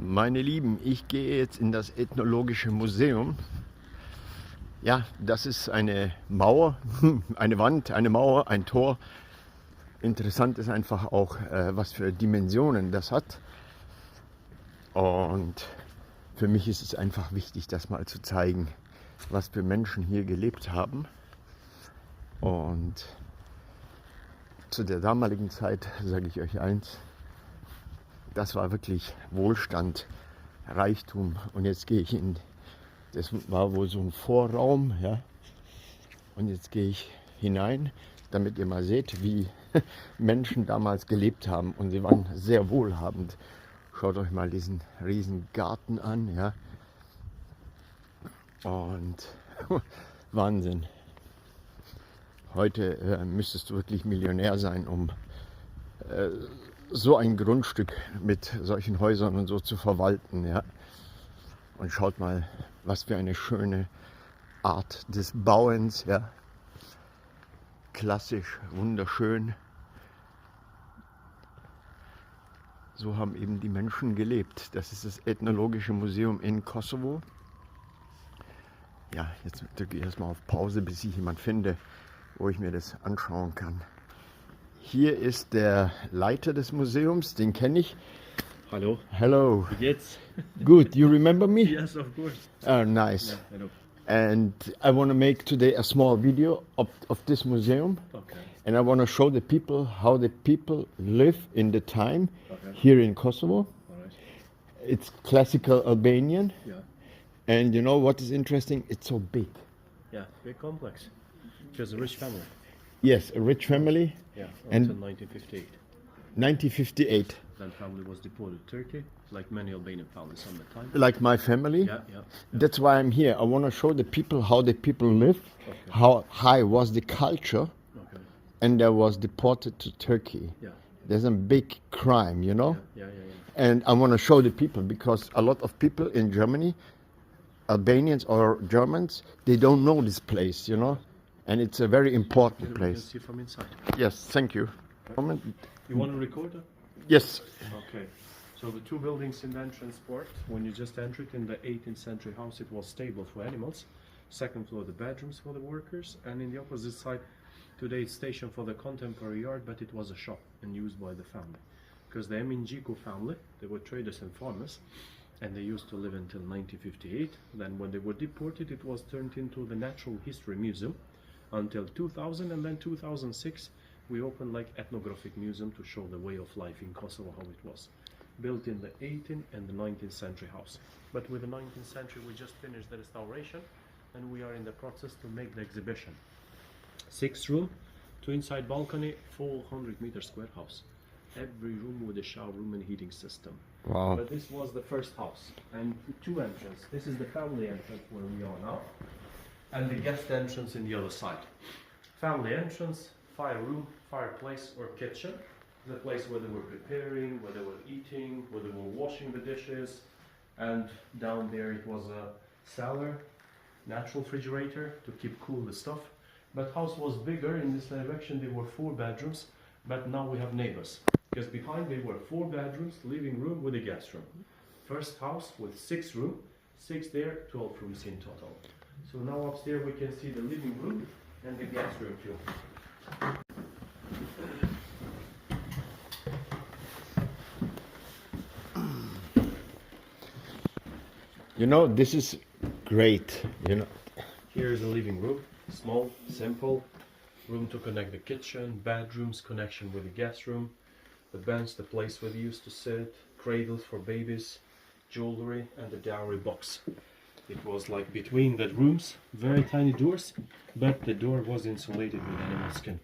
Meine Lieben, ich gehe jetzt in das Ethnologische Museum. Ja, das ist eine Mauer, eine Wand, eine Mauer, ein Tor. Interessant ist einfach auch, was für Dimensionen das hat. Und für mich ist es einfach wichtig, das mal zu zeigen, was für Menschen hier gelebt haben. Und zu der damaligen Zeit sage ich euch eins, das war wirklich Wohlstand, Reichtum. Und jetzt gehe ich das war wohl so ein Vorraum, ja. Und jetzt gehe ich hinein, damit ihr mal seht, wie Menschen damals gelebt haben. Und sie waren sehr wohlhabend. Schaut euch mal diesen riesen Garten an, ja. Und Wahnsinn. Heute müsstest du wirklich Millionär sein, um so ein Grundstück mit solchen Häusern und so zu verwalten, ja. Und schaut mal, was für eine schöne Art des Bauens, ja. Klassisch, wunderschön. So haben eben die Menschen gelebt. Das ist das Ethnologische Museum in Kosovo. Ja, jetzt drücke ich erstmal auf Pause, bis ich jemand finde, wo ich mir das anschauen kann. Hier ist der Leiter des Museums, den kenne ich. Hallo. Hello. Wie geht's? Good. You remember me? Yes, of course. Oh, nice. Yeah, hello. And I want to make today a small video of this museum. Okay. And I want to show the people how the people live in the time Okay. here in Kosovo. All right. It's classical Albanian. Yeah. And you know what is interesting? It's so big. Yeah, very complex. Just a rich family. Yes, a rich family. Yeah, And- until 1958. 1958. That family was deported to Turkey, like many Albanian families on the time. Like my family. Yeah. That's why I'm here. I want to show the people how the people live, Okay. how high was the culture, Okay. and there was deported to Turkey. Yeah. There's a big crime, you know? Yeah. And I want to show the people because a lot of people in Germany, Albanians or Germans, they don't know this place, you know? And it's a very important You can place. see from inside. Yes, thank you. Moment. You want to record it? Yes. Okay. So the two buildings in the entrance port, when you just enter it in the 18th century house, it was stable for animals. Second floor, the bedrooms for the workers, and in the opposite side, today it's station for the contemporary yard, but it was a shop and used by the family. Because the Emingiku family, they were traders and farmers, and they used to live until 1958. Then when they were deported, it was turned into the Natural History Museum until 2000, and then 2006 we opened like ethnographic museum to show the way of life in Kosovo, how it was. Built in the 18th and the 19th century house. But with the 19th century we just finished the restoration and we are in the process to make the exhibition. 6 room, 2 inside balcony, 400-meter square house. Every room with a shower room and heating system. Wow. But this was the first house and 2 entrances. This is the family entrance where we are now, and the guest entrance in the other side. Family entrance, fire room, fireplace or kitchen, the place where they were preparing, where they were eating, where they were washing the dishes, and down there it was a cellar, natural refrigerator to keep cool the stuff. But house was bigger in this direction. There were 4 bedrooms, but now we have neighbors, because behind there were 4 bedrooms, living room with a guest room. First house with 6 room, 6 there, 12 rooms in total. So now upstairs we can see the living room and the guest room too. You know, this is great, you know. Here is the living room, small, simple, room to connect the kitchen, bedrooms, connection with the guest room, the bench, the place where they used to sit, cradles for babies, jewelry, and the dowry box. It was like between the rooms, very tiny doors, but the door was insulated with animal skin.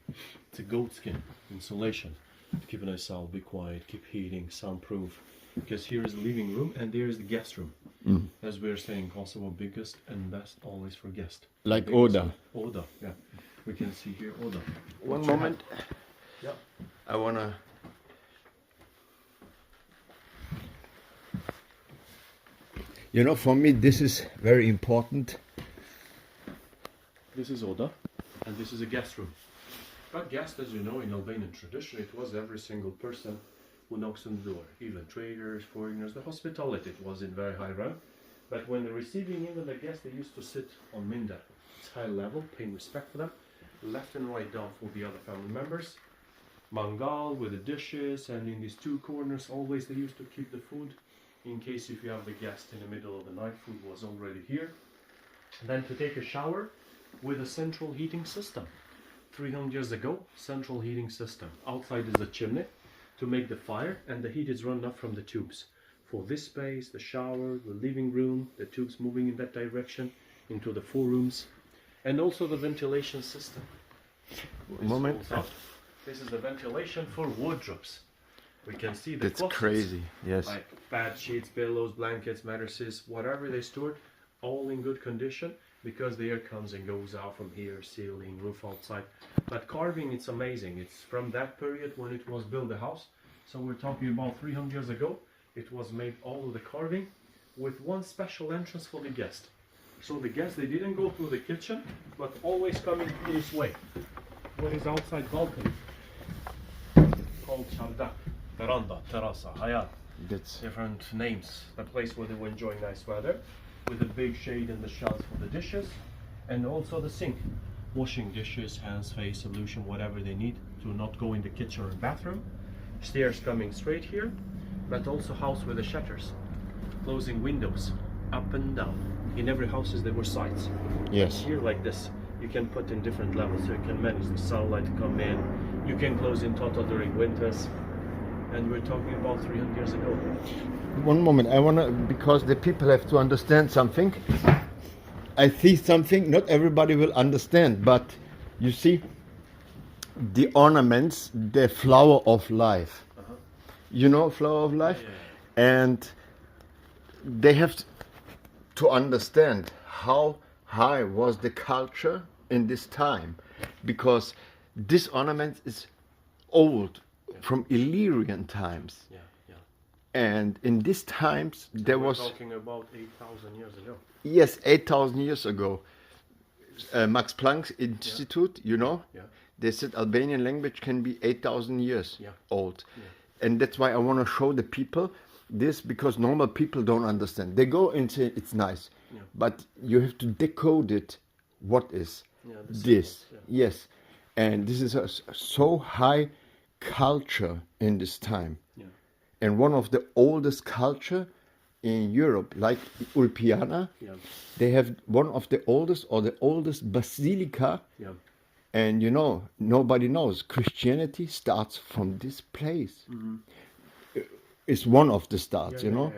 It's a goat skin insulation to keep a nice sound, be quiet, keep heating, soundproof. Because here is the living room and there is the guest room. As we're saying, Kosovo biggest and best always for guest. Like Biggest Oda. one. Oda, yeah. We can see here Oda. One What you moment. have? Yeah. I want to... You know, for me, this is very important. This is Oda, and this is a guest room. But guest, as you know, in Albanian tradition, it was every single person who knocks on the door. Even traders, foreigners, the hospitality was in very high rank. But when receiving even the guests, they used to sit on minder. It's high level, paying respect for them. Left and right down for the other family members. Mangal with the dishes, and in these two corners always they used to keep the food in case if you have the guest in the middle of the night, food was already here. And then to take a shower with a central heating system. 300 years ago, central heating system. Outside is a chimney to make the fire, and the heat is run up from the tubes. For this space, the shower, the living room, the tubes moving in that direction into the 4 rooms, and also the ventilation system. Moment. This is the ventilation for wardrobes. We can see the That's closets, crazy. Yes. like bed sheets, pillows, blankets, mattresses, whatever they stored, all in good condition, because the air comes and goes out from here, ceiling, roof outside. But carving, it's amazing. It's from that period when it was built the house. So we're talking about 300 years ago. It was made all of the carving with one special entrance for the guest. So the guests, they didn't go through the kitchen, but always coming through this way. What is outside balcony? Called Çardak, Veranda, Terasa, Hayat. That's Different names. The place where they were enjoying nice weather, with a big shade in the shelves for the dishes, and also the sink. Washing dishes, hands, face, solution, whatever they need to not go in the kitchen or bathroom. Stairs coming straight here, but also house with the shutters. Closing windows, up and down. In every houses there were sides. yes. Here like this, you can put in different levels, so you can manage the sunlight to come in. You can close in total during winters. And we're talking about 300 years ago. One moment, I wanna, because the people have to understand something. I see something not everybody will understand, but you see, the ornaments, the flower of life. You know, flower of life, and they have to understand how high was the culture in this time, because this ornament is old, from Illyrian times. Yeah, yeah. And in these times there We're was, talking about 8,000 years ago. yes, 8,000 years ago, Max Planck Institute, you know, Yeah. they said Albanian language can be 8,000 years Yeah. old. And that's why I want to show the people this, because normal people don't understand. They go and say it's nice, but you have to decode it. What is the this? symbols, Yes, and this is a so high culture in this time, and one of the oldest culture in Europe, like Ulpiana. They have one of the oldest or the oldest basilica. And you know, nobody knows. Christianity starts from this place. It's one of the starts, you know.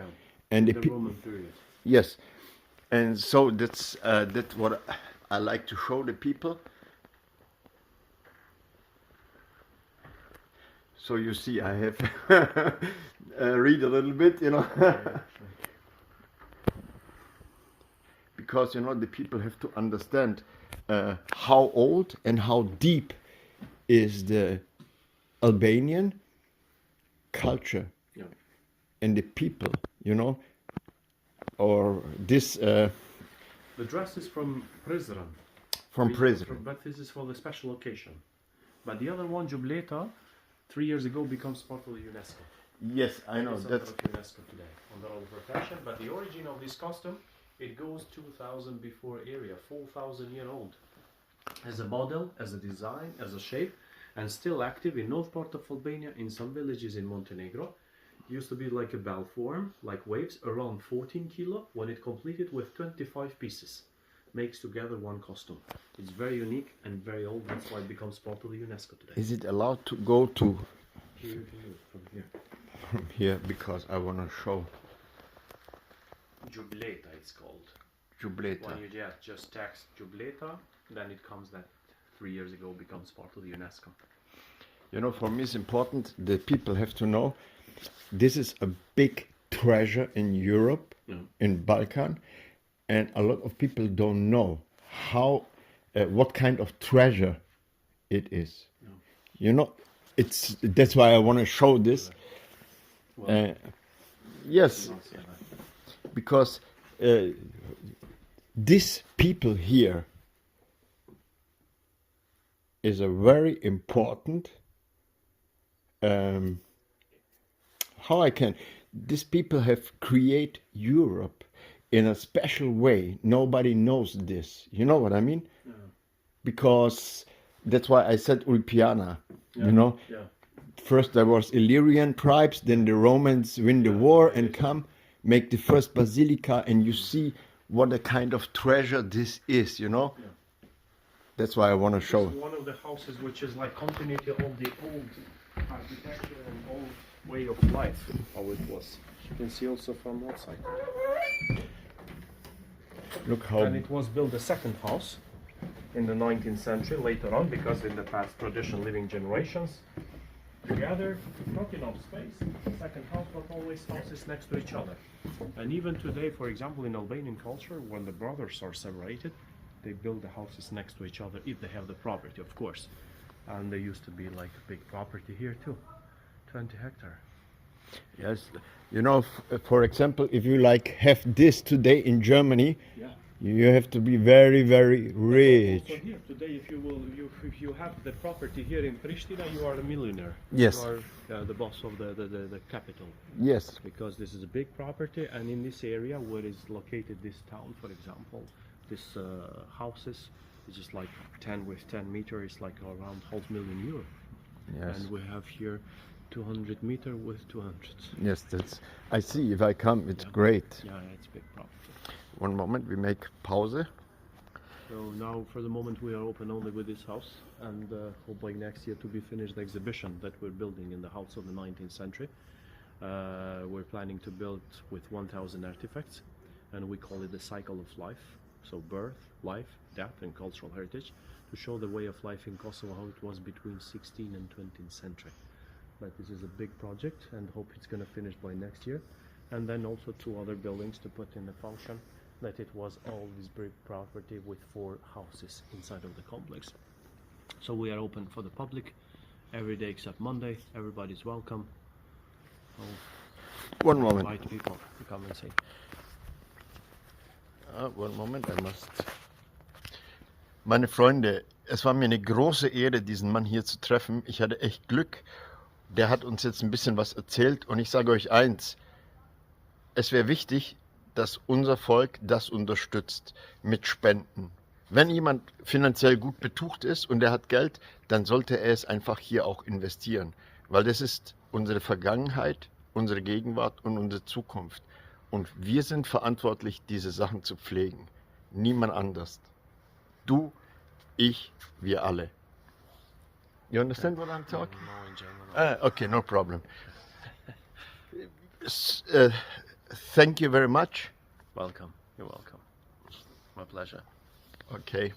And the Roman period. yes, and so that's what I like to show the people. So you see, I have read a little bit, you know, because you know the people have to understand how old and how deep is the Albanian culture and the people, you know, or this The dress is from Prizren. from prison. But this is for the special occasion. But the other one, Jubileta, 3 years ago becomes part of the UNESCO. Yes, I know It's that's under UNESCO today, under all the protection. But the origin of this costume, it goes 2,000 before area, 4,000 year old. As a model, as a design, as a shape, and still active in north part of Albania, in some villages in Montenegro. Used to be like a bell form, like waves, around 14 kilo, when it completed with 25 pieces. Makes together one costume. It's very unique and very old, that's why it becomes part of the UNESCO today. is it allowed to go to Here you can do it from here. from here, because I want to show Jubileta it's called. Jubileta. When you just text Jubileta, then it comes that 3 years ago becomes part of the UNESCO. You know, for me it's important, the people have to know this is a big treasure in Europe, in Balkan, and a lot of people don't know how, what kind of treasure it is. You know, that's why I want to show this. Yes, because these people here is a very important how I can. These people have created Europe in a special way. Nobody knows this. You know what I mean? Yeah. Because that's why I said Ulpiana. Yeah. You know, Yeah. first there was Illyrian tribes, then the Romans win the war and come make the first basilica, and you see what a kind of treasure this is. You know. Yeah. That's why I want to show. This is one of the houses which is like continuity of the old architecture and old way of life, how it was. You can see also from outside. Look how. And it was built the second house in the 19th century later on, because in the past tradition living generations together, not enough space. Second house, but always houses next to each other. And even today, for example, in Albanian culture, when the brothers are separated, they build the houses next to each other if they have the property, of course. And there used to be like a big property here too, 20 hectares. Yes, you know, for example, if you like have this today in Germany, Yeah. you have to be very, very rich. Also here today, if you have the property here in Prishtina, you are a millionaire. Yes. You are the boss of the capital. Yes. Because this is a big property, and in this area where is located this town, for example, this houses is just like 10 with 10 meters, is like around €500,000. Yes. And we have here 200 meter with 200. Yes, that's. I see. If I come, it's great. Yeah, it's big property. One moment, we make pause. So now, for the moment, we are open only with this house, and hopefully next year to be finished the exhibition that we're building in the house of the 19th century. We're planning to build with 1,000 artifacts, and we call it the cycle of life. So birth, life, death, and cultural heritage, to show the way of life in Kosovo, how it was between 16th and 20th century. But this is a big project, and hope it's going to finish by next year. And then also 2 other buildings to put in the function, that it was all this big property with 4 houses inside of the complex. So we are open for the public every day except Monday. Everybody's welcome. One moment. Invite people to come and see. One moment, I must. Meine Freunde, es war mir eine große Ehre, diesen Mann hier zu treffen. Ich hatte echt Glück. Der hat uns jetzt ein bisschen was erzählt, und ich sage euch eins: Es wäre wichtig, dass unser Volk das unterstützt mit Spenden. Wenn jemand finanziell gut betucht ist und er hat Geld, dann sollte er es einfach hier auch investieren, weil das ist unsere Vergangenheit, unsere Gegenwart und unsere Zukunft. Und wir sind verantwortlich, diese Sachen zu pflegen. Niemand anders. Du, ich, wir alle. You understand what I'm talking? No, in general. Okay, no problem. Thank you very much. Welcome. You're welcome. My pleasure. Okay.